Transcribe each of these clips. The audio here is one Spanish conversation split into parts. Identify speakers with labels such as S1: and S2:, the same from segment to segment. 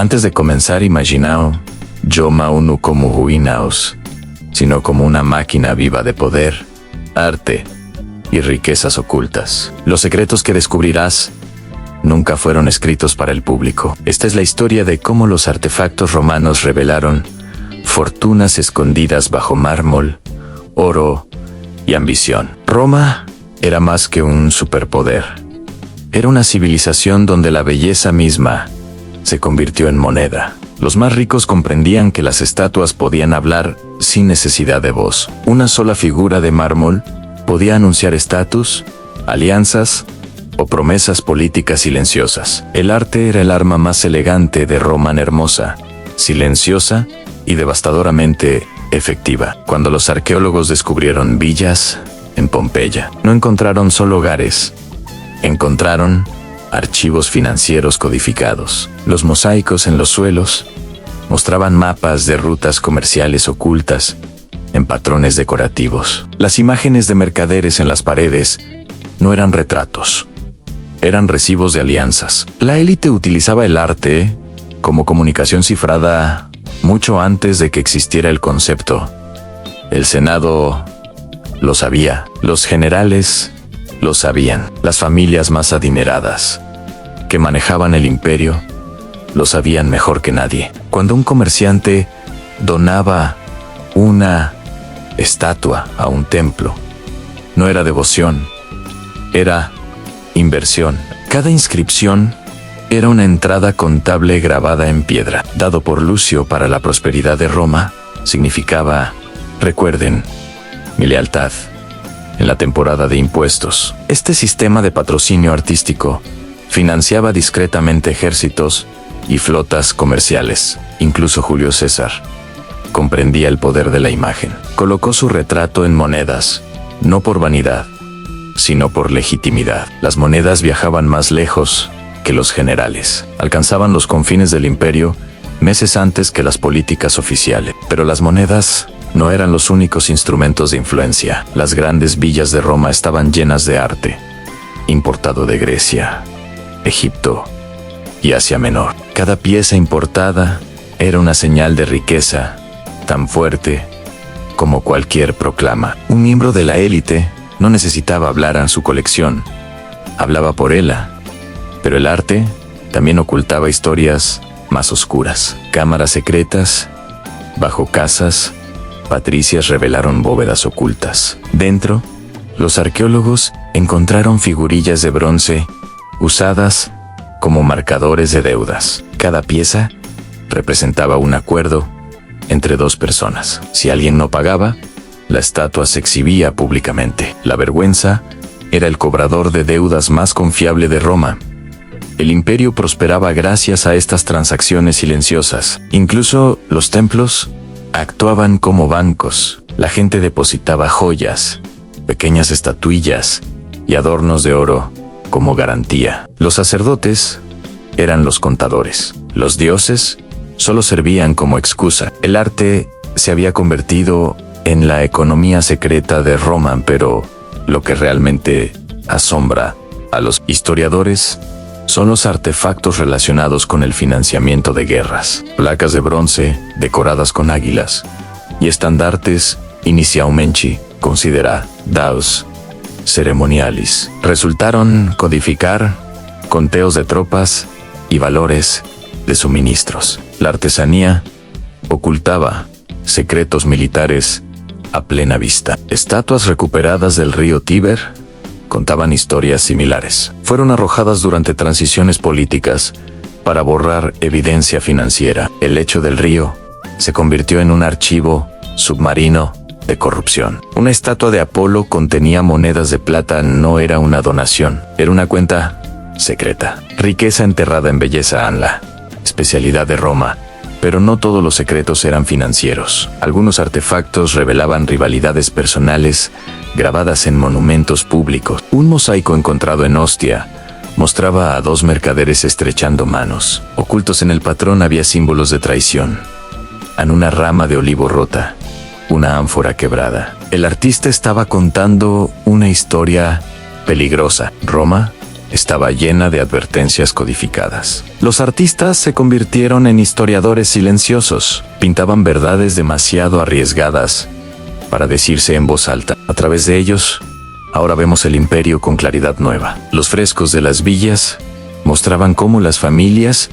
S1: Antes de comenzar, imaginao, yo maunu como huinaos, sino como una máquina viva de poder, arte y riquezas ocultas. Los secretos que descubrirás nunca fueron escritos para el público. Esta es la historia de cómo los artefactos romanos revelaron fortunas escondidas bajo mármol, oro y ambición. Roma era más que un superpoder. Era una civilización donde la belleza misma se convirtió en moneda. Los más ricos comprendían que las estatuas podían hablar sin necesidad de voz. Una sola figura de mármol podía anunciar estatus, alianzas o promesas políticas silenciosas. El arte era el arma más elegante de Roma, hermosa, silenciosa y devastadoramente efectiva. Cuando los arqueólogos descubrieron villas en Pompeya, no encontraron solo hogares, encontraron archivos financieros codificados. Los mosaicos en los suelos mostraban mapas de rutas comerciales ocultas en patrones decorativos. Las imágenes de mercaderes en las paredes no eran retratos, eran recibos de alianzas. La élite utilizaba el arte como comunicación cifrada mucho antes de que existiera el concepto. El Senado lo sabía, los generales lo sabían, las familias más adineradas que manejaban el imperio lo sabían mejor que nadie. Cuando un comerciante donaba una estatua a un templo, no era devoción, era inversión. Cada inscripción era una entrada contable grabada en piedra. Dado por Lucio para la prosperidad de Roma, significaba, recuerden, mi lealtad en la temporada de impuestos. Este sistema de patrocinio artístico financiaba discretamente ejércitos y flotas comerciales. Incluso Julio César comprendía el poder de la imagen. Colocó su retrato en monedas, no por vanidad, sino por legitimidad. Las monedas viajaban más lejos que los generales. Alcanzaban los confines del imperio meses antes que las políticas oficiales. Pero las monedas no eran los únicos instrumentos de influencia. Las grandes villas de Roma estaban llenas de arte, importado de Grecia, Egipto y Asia Menor. Cada pieza importada era una señal de riqueza tan fuerte como cualquier proclama. Un miembro de la élite no necesitaba hablar en su colección, hablaba por ella. Pero el arte también ocultaba historias más oscuras. Cámaras secretas, bajo casas patricias revelaron bóvedas ocultas. Dentro, los arqueólogos encontraron figurillas de bronce usadas como marcadores de deudas. Cada pieza representaba un acuerdo entre dos personas. Si alguien no pagaba, la estatua se exhibía públicamente. La vergüenza era el cobrador de deudas más confiable de Roma. El imperio prosperaba gracias a estas transacciones silenciosas. Incluso los templos actuaban como bancos. La gente depositaba joyas, pequeñas estatuillas y adornos de oro como garantía. Los sacerdotes eran los contadores. Los dioses solo servían como excusa. El arte se había convertido en la economía secreta de Roma, pero lo que realmente asombra a los historiadores son los artefactos relacionados con el financiamiento de guerras. Placas de bronce decoradas con águilas y estandartes inicialmente considerados ceremoniales resultaron codificar conteos de tropas y valores de suministros. La artesanía ocultaba secretos militares a plena vista. Estatuas recuperadas del río Tíber contaban historias similares. Fueron arrojadas durante transiciones políticas para borrar evidencia financiera. El lecho del río se convirtió en un archivo submarino de corrupción. Una estatua de Apolo contenía monedas de plata. No era una donación, era una cuenta secreta. Riqueza enterrada en belleza, la especialidad de Roma. Pero no todos los secretos eran financieros. Algunos artefactos revelaban rivalidades personales grabadas en monumentos públicos. Un mosaico encontrado en Ostia mostraba a dos mercaderes estrechando manos. Ocultos en el patrón había símbolos de traición. En una rama de olivo rota, una ánfora quebrada. El artista estaba contando una historia peligrosa. Roma estaba llena de advertencias codificadas. Los artistas se convirtieron en historiadores silenciosos, pintaban verdades demasiado arriesgadas para decirse en voz alta. A través de ellos, ahora vemos el imperio con claridad nueva. Los frescos de las villas mostraban cómo las familias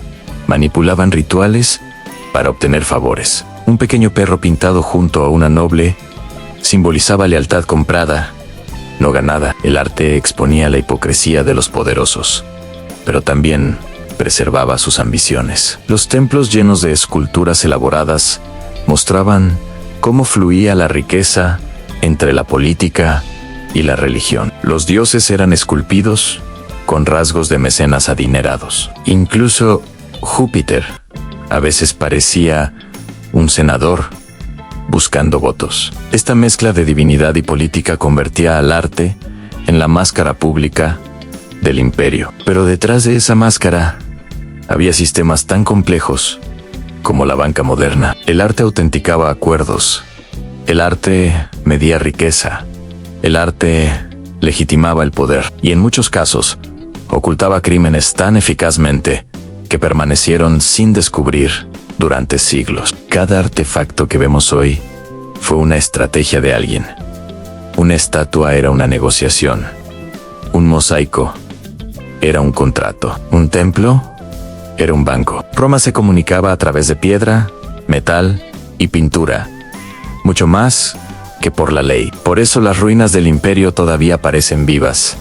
S1: manipulaban rituales para obtener favores. Un pequeño perro pintado junto a una noble simbolizaba lealtad comprada, no ganada. El arte exponía la hipocresía de los poderosos, pero también preservaba sus ambiciones. Los templos llenos de esculturas elaboradas mostraban cómo fluía la riqueza entre la política y la religión. Los dioses eran esculpidos con rasgos de mecenas adinerados. Incluso Júpiter a veces parecía un senador buscando votos. Esta mezcla de divinidad y política convertía al arte en la máscara pública del imperio. Pero detrás de esa máscara había sistemas tan complejos como la banca moderna. El arte autenticaba acuerdos. El arte medía riqueza. El arte legitimaba el poder. Y en muchos casos, ocultaba crímenes tan eficazmente que permanecieron sin descubrir durante siglos. Cada artefacto que vemos hoy fue una estrategia de alguien. Una estatua era una negociación. Un mosaico era un contrato. Un templo era un banco. Roma se comunicaba a través de piedra, metal y pintura, mucho más que por la ley. Por eso las ruinas del imperio todavía parecen vivas.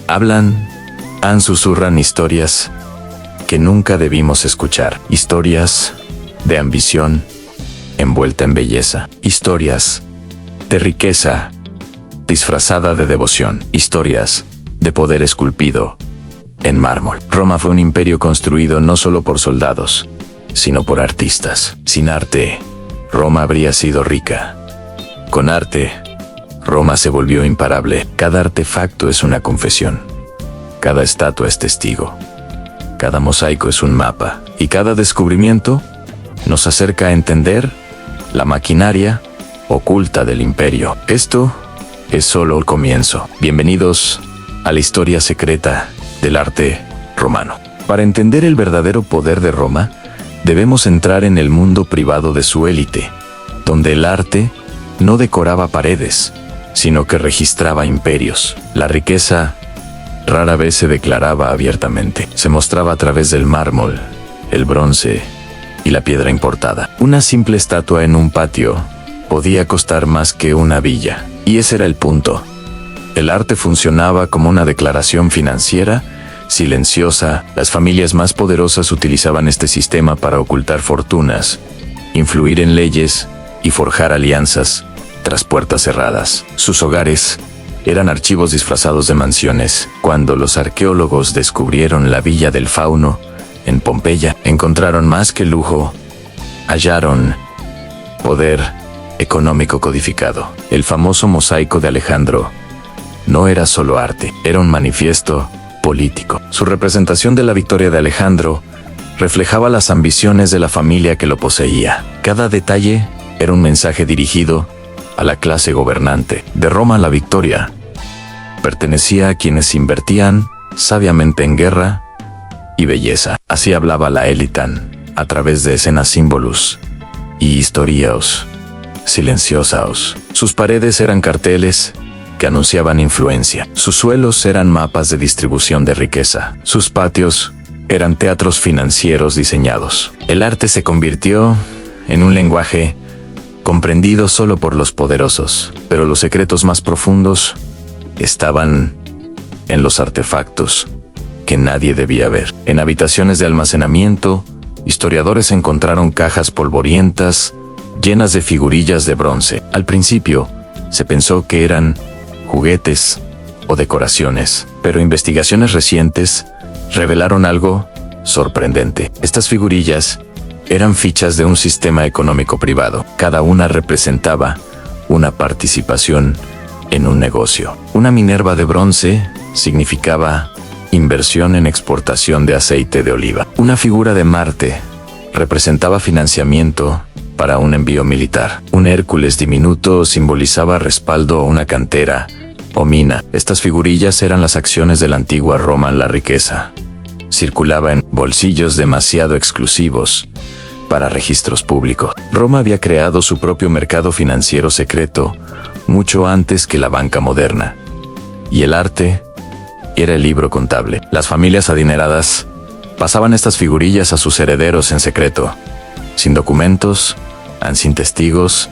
S1: Hablan, susurran historias que nunca debimos escuchar. Historias de ambición envuelta en belleza. Historias de riqueza disfrazada de devoción. Historias de poder esculpido en mármol. Roma fue un imperio construido no solo por soldados, sino por artistas. Sin arte, Roma habría sido rica. Con arte, Roma se volvió imparable. Cada artefacto es una confesión. Cada estatua es testigo. Cada mosaico es un mapa. Y cada descubrimiento nos acerca a entender la maquinaria oculta del imperio. Esto es solo el comienzo. Bienvenidos a la historia secreta del arte romano. Para entender el verdadero poder de Roma, debemos entrar en el mundo privado de su élite, donde el arte no decoraba paredes, sino que registraba imperios. La riqueza rara vez se declaraba abiertamente. Se mostraba a través del mármol, el bronce y la piedra importada. Una simple estatua en un patio podía costar más que una villa. Y ese era el punto. El arte funcionaba como una declaración financiera silenciosa. Las familias más poderosas utilizaban este sistema para ocultar fortunas, influir en leyes y forjar alianzas tras puertas cerradas. Sus hogares eran archivos disfrazados de mansiones. Cuando los arqueólogos descubrieron la Villa del Fauno en Pompeya, encontraron más que lujo. Hallaron poder económico codificado. El famoso mosaico de Alejandro no era solo arte, era un manifiesto político. Su representación de la victoria de Alejandro reflejaba las ambiciones de la familia que lo poseía. Cada detalle era un mensaje dirigido a la clase gobernante. De Roma la victoria pertenecía a quienes invertían sabiamente en guerra y belleza. Así hablaba la Elitan, a través de escenas símbolos y historiaos silenciosos. Sus paredes eran carteles que anunciaban influencia. Sus suelos eran mapas de distribución de riqueza. Sus patios eran teatros financieros diseñados. El arte se convirtió en un lenguaje comprendido solo por los poderosos, pero los secretos más profundos estaban en los artefactos que nadie debía ver. En habitaciones de almacenamiento, historiadores encontraron cajas polvorientas llenas de figurillas de bronce. Al principio, se pensó que eran juguetes o decoraciones, pero investigaciones recientes revelaron algo sorprendente. Estas figurillas eran fichas de un sistema económico privado. Cada una representaba una participación en un negocio. Una Minerva de bronce significaba inversión en exportación de aceite de oliva. Una figura de Marte representaba financiamiento para un envío militar. Un Hércules diminuto simbolizaba respaldo a una cantera o mina. Estas figurillas eran las acciones de la antigua Roma. La riqueza circulaba en bolsillos demasiado exclusivos para registros públicos. Roma había creado su propio mercado financiero secreto mucho antes que la banca moderna. Y el arte era el libro contable. Las familias adineradas pasaban estas figurillas a sus herederos en secreto, sin documentos, sin testigos,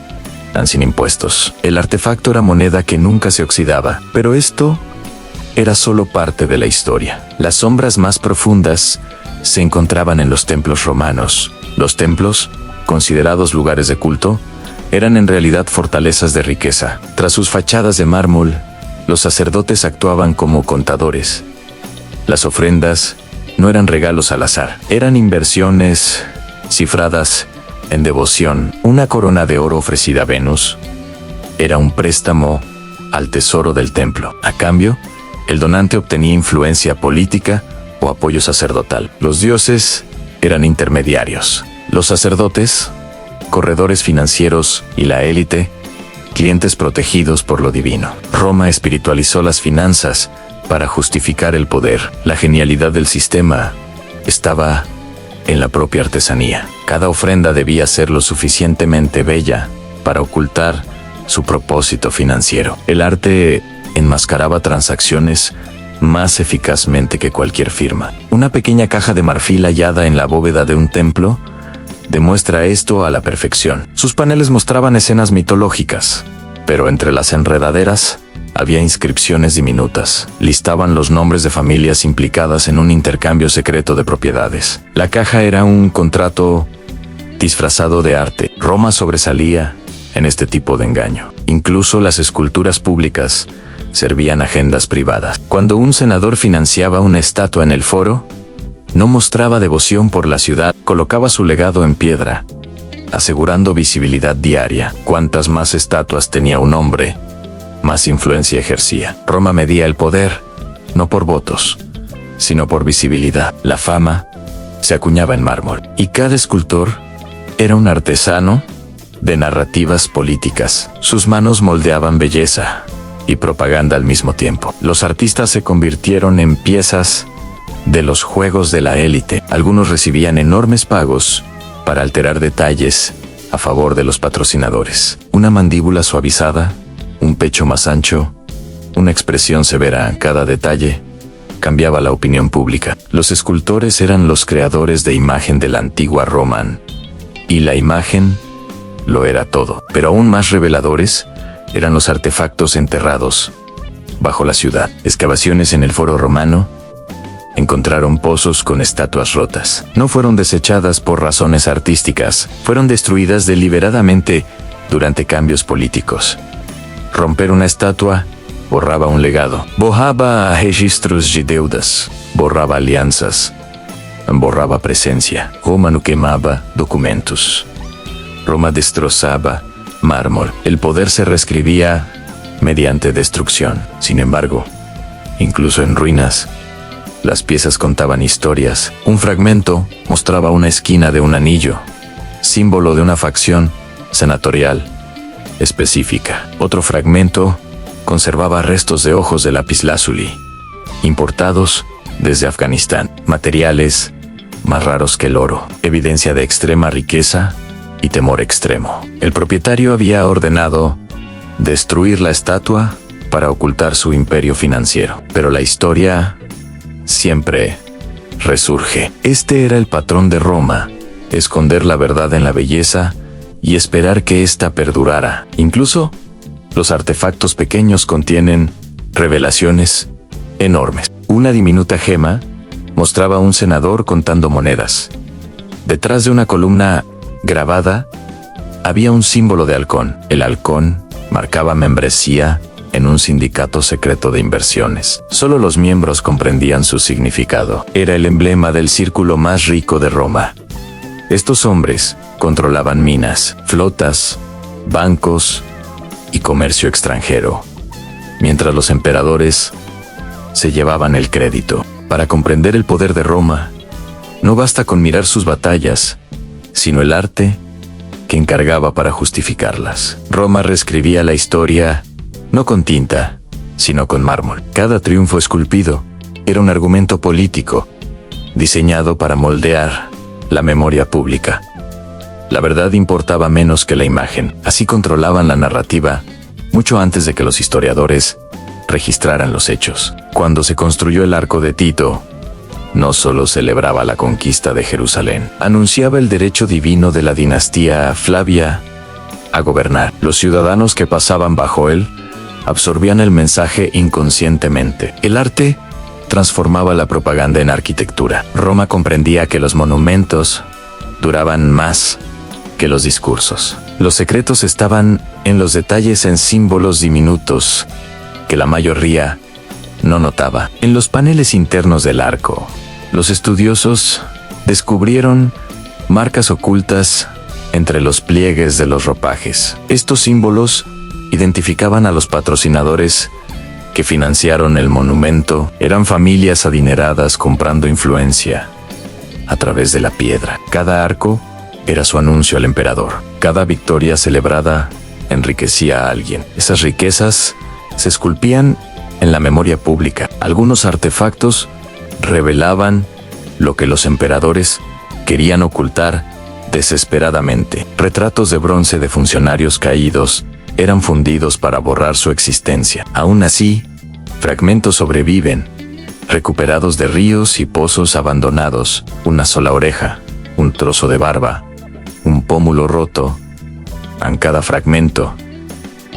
S1: sin impuestos. El artefacto era moneda que nunca se oxidaba, pero esto era solo parte de la historia. Las sombras más profundas se encontraban en los templos romanos. Los templos, considerados lugares de culto, eran en realidad fortalezas de riqueza. Tras sus fachadas de mármol, los sacerdotes actuaban como contadores. Las ofrendas no eran regalos al azar, eran inversiones cifradas en devoción. Una corona de oro ofrecida a Venus era un préstamo al tesoro del templo. A cambio, el donante obtenía influencia política o apoyo sacerdotal. Los dioses eran intermediarios. Los sacerdotes, corredores financieros, y la élite, clientes protegidos por lo divino. Roma espiritualizó las finanzas para justificar el poder. La genialidad del sistema estaba en la propia artesanía. Cada ofrenda debía ser lo suficientemente bella para ocultar su propósito financiero. El arte enmascaraba transacciones más eficazmente que cualquier firma. Una pequeña caja de marfil hallada en la bóveda de un templo demuestra esto a la perfección. Sus paneles mostraban escenas mitológicas, pero entre las enredaderas había inscripciones diminutas. Listaban los nombres de familias implicadas en un intercambio secreto de propiedades. La caja era un contrato disfrazado de arte. Roma sobresalía en este tipo de engaño. Incluso las esculturas públicas servían agendas privadas. Cuando un senador financiaba una estatua en el foro, no mostraba devoción por la ciudad, colocaba su legado en piedra, asegurando visibilidad diaria. Cuantas más estatuas tenía un hombre, más influencia ejercía. Roma medía el poder, no por votos, sino por visibilidad. La fama se acuñaba en mármol, y cada escultor era un artesano de narrativas políticas. Sus manos moldeaban belleza y propaganda al mismo tiempo. Los artistas se convirtieron en piezas de los juegos de la élite. Algunos recibían enormes pagos para alterar detalles a favor de los patrocinadores. Una mandíbula suavizada, un pecho más ancho, una expresión severa. Cada detalle cambiaba la opinión pública. Los escultores eran los creadores de imagen de la antigua Roma, y la imagen lo era todo. Pero aún más reveladores eran los artefactos enterrados bajo la ciudad. Excavaciones en el Foro Romano encontraron pozos con estatuas rotas. No fueron desechadas por razones artísticas, fueron destruidas deliberadamente durante cambios políticos. Romper una estatua borraba un legado, borraba registros de deudas, borraba alianzas, borraba presencia. Roma no quemaba documentos. Roma destrozaba mármol. El poder se reescribía mediante destrucción. Sin embargo, incluso en ruinas, las piezas contaban historias. Un fragmento mostraba una esquina de un anillo, símbolo de una facción senatorial específica. Otro fragmento conservaba restos de ojos de lapislázuli, importados desde Afganistán. Materiales más raros que el oro, evidencia de extrema riqueza y temor extremo. El propietario había ordenado destruir la estatua para ocultar su imperio financiero. Pero la historia siempre resurge. Este era el patrón de Roma: esconder la verdad en la belleza y esperar que ésta perdurara. Incluso los artefactos pequeños contienen revelaciones enormes. Una diminuta gema mostraba a un senador contando monedas. Detrás de una columna grabada había un símbolo de halcón. El halcón marcaba membresía en un sindicato secreto de inversiones. Solo los miembros comprendían su significado. Era el emblema del círculo más rico de Roma. Estos hombres controlaban minas, flotas, bancos y comercio extranjero, mientras los emperadores se llevaban el crédito. Para comprender el poder de Roma, no basta con mirar sus batallas, sino el arte que encargaba para justificarlas. Roma reescribía la historia no con tinta, sino con mármol. Cada triunfo esculpido era un argumento político, diseñado para moldear la memoria pública. La verdad importaba menos que la imagen. Así controlaban la narrativa mucho antes de que los historiadores registraran los hechos. Cuando se construyó el Arco de Tito, no solo celebraba la conquista de Jerusalén, anunciaba el derecho divino de la dinastía Flavia a gobernar. Los ciudadanos que pasaban bajo él absorbían el mensaje inconscientemente. El arte transformaba la propaganda en arquitectura. Roma comprendía que los monumentos duraban más que los discursos. Los secretos estaban en los detalles, en símbolos diminutos que la mayoría no notaba. En los paneles internos del arco, los estudiosos descubrieron marcas ocultas entre los pliegues de los ropajes. Estos símbolos identificaban a los patrocinadores que financiaron el monumento. Eran familias adineradas comprando influencia a través de la piedra. Cada arco era su anuncio al emperador. Cada victoria celebrada enriquecía a alguien. Esas riquezas se esculpían en la memoria pública. Algunos artefactos revelaban lo que los emperadores querían ocultar desesperadamente. Retratos de bronce de funcionarios caídos eran fundidos para borrar su existencia. Aún así, fragmentos sobreviven, recuperados de ríos y pozos abandonados. Una sola oreja, un trozo de barba, un pómulo roto. En cada fragmento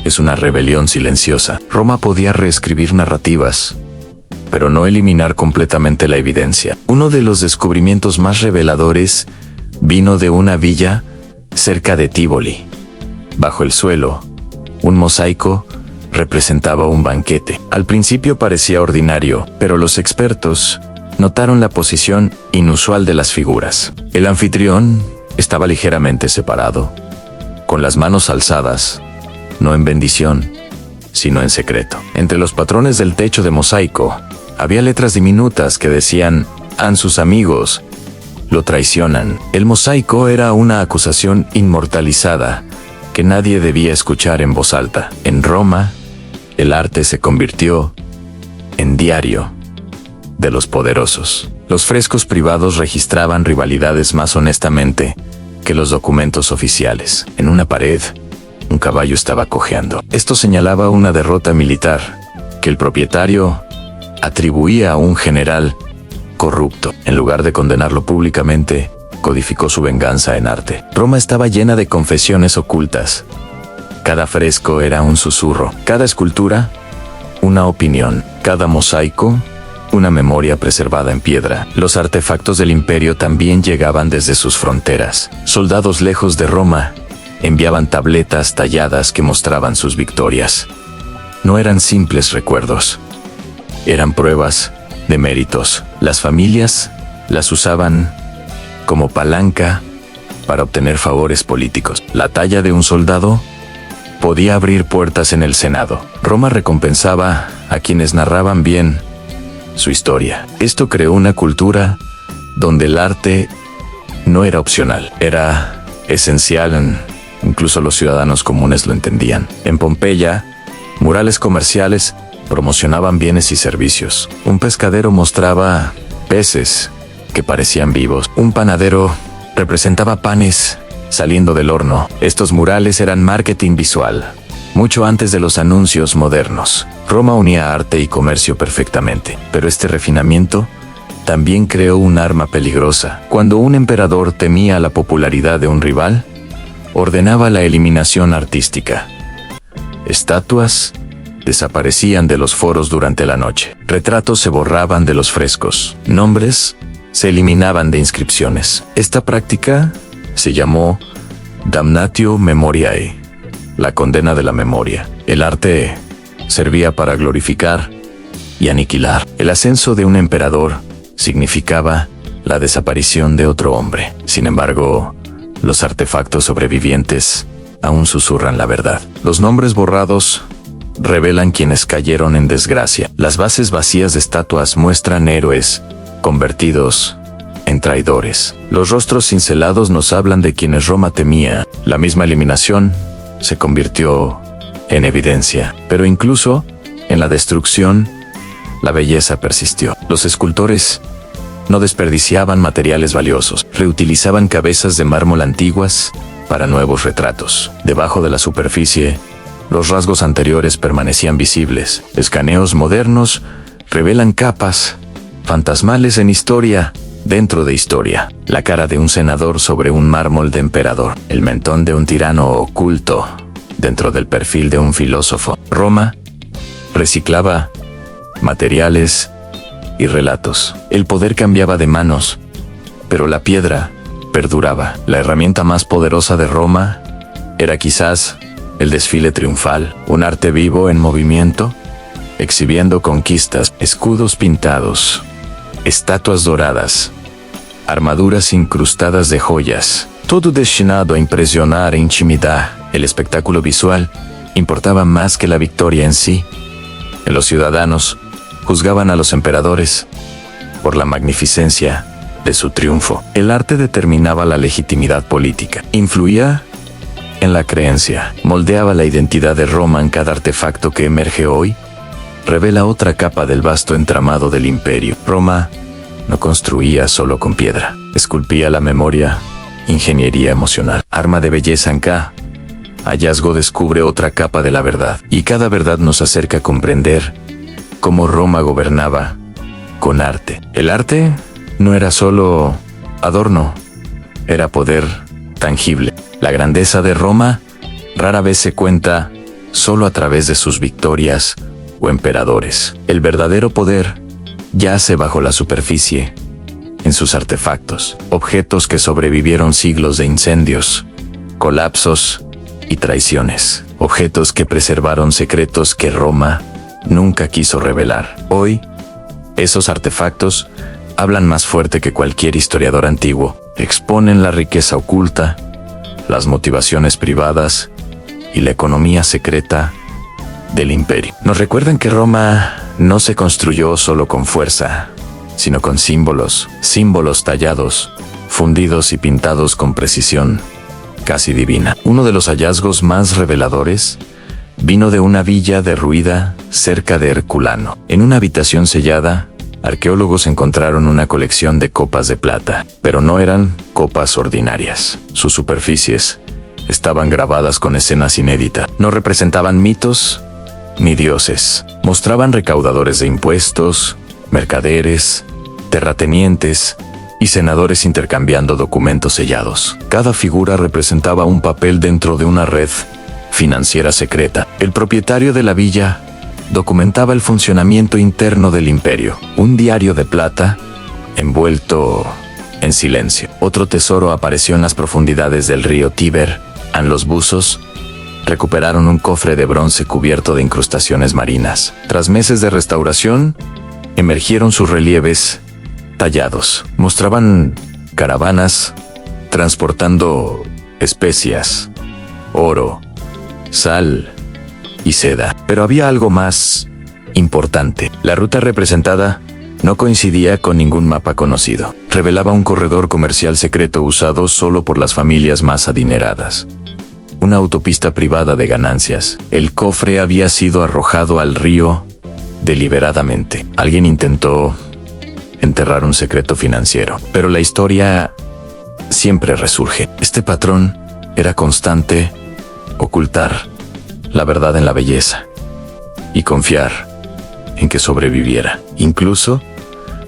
S1: es una rebelión silenciosa. Roma podía reescribir narrativas, pero no eliminar completamente la evidencia. Uno de los descubrimientos más reveladores vino de una villa cerca de Tívoli. Bajo el suelo, un mosaico representaba un banquete. Al principio parecía ordinario, pero los expertos notaron la posición inusual de las figuras. El anfitrión estaba ligeramente separado, con las manos alzadas, no en bendición, sino en secreto. Entre los patrones del techo de mosaico, había letras diminutas que decían: «Han sus amigos, lo traicionan». El mosaico era una acusación inmortalizada que nadie debía escuchar en voz alta. En Roma, el arte se convirtió en diario de los poderosos. Los frescos privados registraban rivalidades más honestamente que los documentos oficiales. En una pared, un caballo estaba cojeando. Esto señalaba una derrota militar que el propietario atribuía a un general corrupto. En lugar de condenarlo públicamente, codificó su venganza en arte. Roma estaba llena de confesiones ocultas. Cada fresco era un susurro, cada escultura, una opinión, cada mosaico, una memoria preservada en piedra. Los artefactos del imperio también llegaban desde sus fronteras. Soldados lejos de Roma enviaban tabletas talladas que mostraban sus victorias. No eran simples recuerdos, eran pruebas de méritos. Las familias las usaban como palanca para obtener favores políticos. La talla de un soldado podía abrir puertas en el Senado. Roma recompensaba a quienes narraban bien su historia. Esto creó una cultura donde el arte no era opcional, era esencial. Incluso los ciudadanos comunes lo entendían. En Pompeya, murales comerciales promocionaban bienes y servicios. Un pescadero mostraba peces que parecían vivos. Un panadero representaba panes saliendo del horno. Estos murales eran marketing visual, mucho antes de los anuncios modernos. Roma unía arte y comercio perfectamente, pero este refinamiento también creó un arma peligrosa. Cuando un emperador temía la popularidad de un rival, ordenaba la eliminación artística. Estatuas desaparecían de los foros durante la noche. Retratos se borraban de los frescos. Nombres se eliminaban de inscripciones. Esta práctica se llamó damnatio memoriae, la condena de la memoria. El arte servía para glorificar y aniquilar. El ascenso de un emperador significaba la desaparición de otro hombre. Sin embargo, los artefactos sobrevivientes aún susurran la verdad. Los nombres borrados revelan quienes cayeron en desgracia. Las bases vacías de estatuas muestran héroes convertidos en traidores. Los rostros cincelados nos hablan de quienes Roma temía. La misma eliminación se convirtió en evidencia. Pero incluso En la destrucción, la belleza persistió. Los escultores no desperdiciaban materiales valiosos, reutilizaban cabezas de mármol antiguas para nuevos retratos. Debajo de la superficie, los rasgos anteriores permanecían visibles. Escaneos modernos revelan capas fantasmales en historia dentro de historia. La cara de un senador sobre un mármol de emperador. El mentón de un tirano oculto dentro del perfil de un filósofo. Roma reciclaba materiales y relatos. El poder cambiaba de manos, pero la piedra perduraba. La herramienta más poderosa de Roma era quizás el desfile triunfal, un arte vivo en movimiento, exhibiendo conquistas, escudos pintados, estatuas doradas, armaduras incrustadas de joyas, todo destinado a impresionar e intimidar. El espectáculo visual importaba más que la victoria en sí. Los ciudadanos juzgaban a los emperadores por la magnificencia de su triunfo. El arte determinaba la legitimidad política, influía en la creencia, moldeaba la identidad de Roma. En cada artefacto que emerge hoy revela otra capa del vasto entramado del imperio. Roma no construía solo con piedra, esculpía la memoria, ingeniería emocional, arma de belleza en cada hallazgo descubre otra capa de la verdad, y cada verdad nos acerca a comprender cómo Roma gobernaba con arte. El arte no era solo adorno, era poder tangible. La grandeza de Roma rara vez se cuenta solo a través de sus victorias o emperadores. El verdadero poder yace bajo la superficie, en sus artefactos, objetos que sobrevivieron siglos de incendios, colapsos y traiciones, objetos que preservaron secretos que Roma nunca quiso revelar. Hoy, esos artefactos hablan más fuerte que cualquier historiador antiguo, exponen la riqueza oculta, las motivaciones privadas y la economía secreta del imperio. Nos recuerdan que Roma no se construyó solo con fuerza, sino con símbolos tallados, fundidos y pintados con precisión casi divina. Uno de los hallazgos más reveladores vino de una villa derruida cerca de Herculano. En una habitación sellada, arqueólogos encontraron una colección de copas de plata, pero no eran copas ordinarias. Sus superficies estaban grabadas con escenas inéditas. No representaban mitos ni dioses. Mostraban recaudadores de impuestos, mercaderes, terratenientes y senadores intercambiando documentos sellados. Cada figura representaba un papel dentro de una red financiera secreta. El propietario de la villa documentaba el funcionamiento interno del imperio. Un diario de plata envuelto en silencio. Otro tesoro apareció en las profundidades del río Tíber. Los buzos recuperaron un cofre de bronce cubierto de incrustaciones marinas. Tras meses de restauración, emergieron sus relieves tallados. Mostraban caravanas transportando especias, oro, sal y seda. Pero había algo más importante. La ruta representada no coincidía con ningún mapa conocido. Revelaba un corredor comercial secreto usado solo por las familias más adineradas. Una autopista privada de ganancias. El cofre había sido arrojado al río deliberadamente. Alguien intentó enterrar un secreto financiero, pero la historia siempre resurge. Este patrón era constante: ocultar la verdad en la belleza y confiar en que sobreviviera. Incluso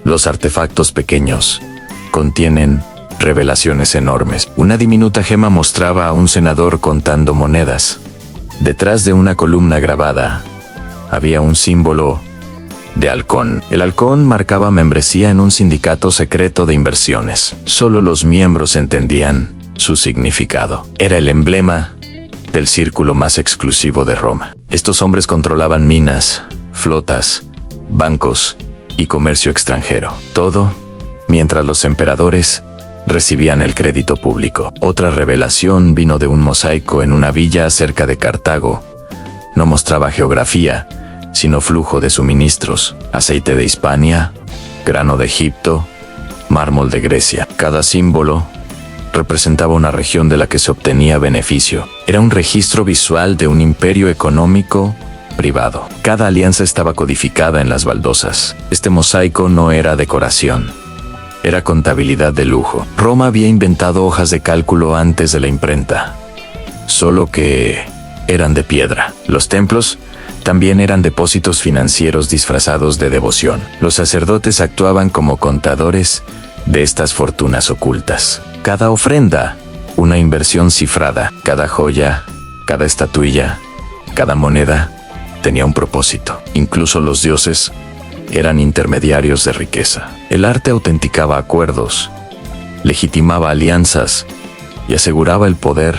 S1: los artefactos pequeños contienen revelaciones enormes. Una diminuta gema mostraba a un senador contando monedas. Detrás de una columna grabada había un símbolo de halcón. El halcón marcaba membresía en un sindicato secreto de inversiones. Solo los miembros entendían su significado. Era el emblema del círculo más exclusivo de Roma. Estos hombres controlaban minas, flotas, bancos y comercio extranjero. Todo mientras los emperadores recibían el crédito público. Otra revelación vino de un mosaico en una villa cerca de Cartago. No mostraba geografía, sino flujo de suministros: aceite de Hispania, grano de Egipto, mármol de Grecia. Cada símbolo representaba una región de la que se obtenía beneficio. Era un registro visual de un imperio económico privado. Cada alianza estaba codificada en las baldosas. Este mosaico no era decoración. Era contabilidad de lujo. Roma había inventado hojas de cálculo antes de la imprenta. Solo que eran de piedra. Los templos también eran depósitos financieros disfrazados de devoción. Los sacerdotes actuaban como contadores de estas fortunas ocultas. Cada ofrenda, una inversión cifrada. Cada joya, cada estatuilla, cada moneda tenía un propósito. Incluso los dioses eran intermediarios de riqueza. El arte autenticaba acuerdos, legitimaba alianzas y aseguraba el poder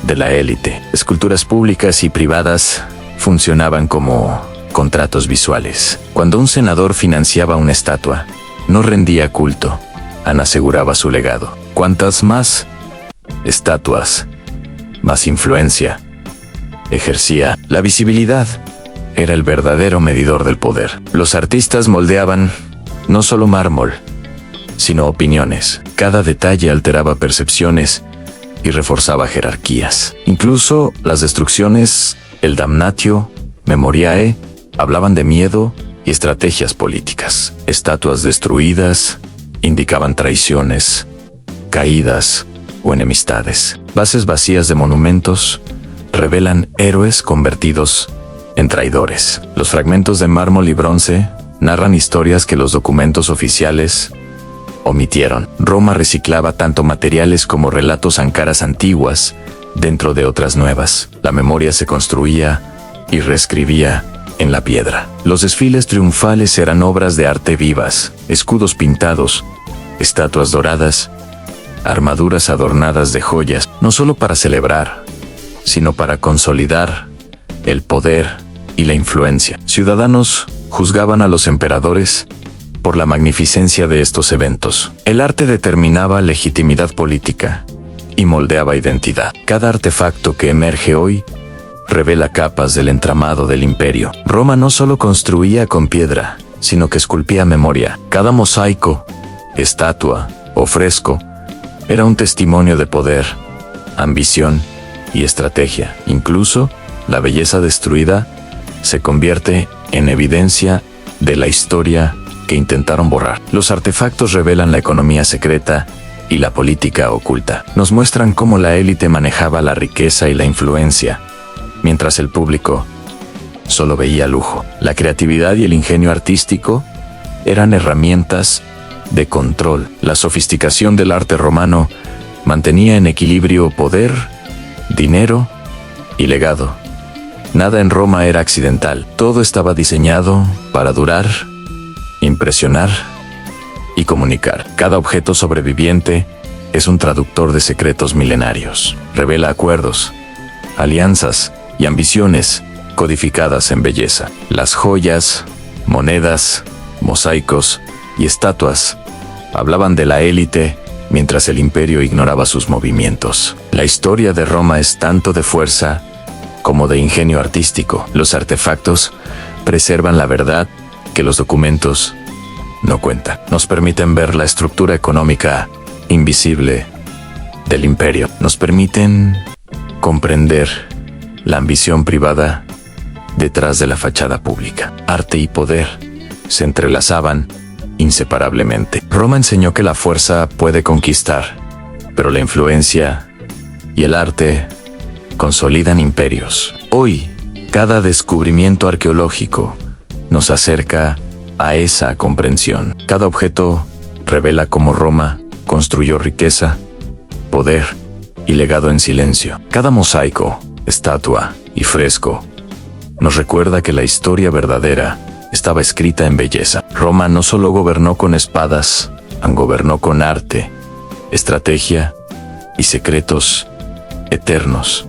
S1: de la élite. Esculturas públicas y privadas funcionaban como contratos visuales. Cuando un senador financiaba una estatua, no rendía culto, aseguraba su legado. Cuantas más estatuas, más influencia ejercía. La visibilidad era el verdadero medidor del poder. Los artistas moldeaban no solo mármol, sino opiniones. Cada detalle alteraba percepciones y reforzaba jerarquías. Incluso las destrucciones, el damnatio memoriae, hablaban de miedo y estrategias políticas. Estatuas destruidas indicaban traiciones, caídas o enemistades. Bases vacías de monumentos revelan héroes convertidos en traidores. Los fragmentos de mármol y bronce narran historias que los documentos oficiales omitieron. Roma reciclaba tanto materiales como relatos ancaras antiguas dentro de otras nuevas. La memoria se construía y reescribía en la piedra. Los desfiles triunfales eran obras de arte vivas, escudos pintados, estatuas doradas, armaduras adornadas de joyas, no solo para celebrar, sino para consolidar el poder y la influencia. Ciudadanos juzgaban a los emperadores por la magnificencia de estos eventos. El arte determinaba legitimidad política y moldeaba identidad. Cada artefacto que emerge hoy revela capas del entramado del imperio. Roma no solo construía con piedra, sino que esculpía memoria. Cada mosaico, estatua o fresco era un testimonio de poder, ambición y estrategia. Incluso la belleza destruida se convierte en evidencia de la historia que intentaron borrar. Los artefactos revelan la economía secreta y la política oculta. Nos muestran cómo la élite manejaba la riqueza y la influencia, mientras el público solo veía lujo. La creatividad y el ingenio artístico eran herramientas de control. La sofisticación del arte romano mantenía en equilibrio poder, dinero y legado. Nada en Roma era accidental. Todo estaba diseñado para durar, impresionar y comunicar. Cada objeto sobreviviente es un traductor de secretos milenarios. Revela acuerdos, alianzas y ambiciones codificadas en belleza. Las joyas, monedas, mosaicos y estatuas hablaban de la élite mientras el imperio ignoraba sus movimientos. La historia de Roma es tanto de fuerza como de ingenio artístico. Los artefactos preservan la verdad que los documentos no cuentan. Nos permiten ver la estructura económica invisible del imperio. Nos permiten comprender la ambición privada detrás de la fachada pública. Arte y poder se entrelazaban inseparablemente. Roma enseñó que la fuerza puede conquistar, pero la influencia y el arte consolidan imperios. Hoy, cada descubrimiento arqueológico nos acerca a esa comprensión. Cada objeto revela cómo Roma construyó riqueza, poder y legado en silencio. Cada mosaico, estatua y fresco nos recuerda que la historia verdadera estaba escrita en belleza. Roma no solo gobernó con espadas, gobernó con arte, estrategia y secretos eternos.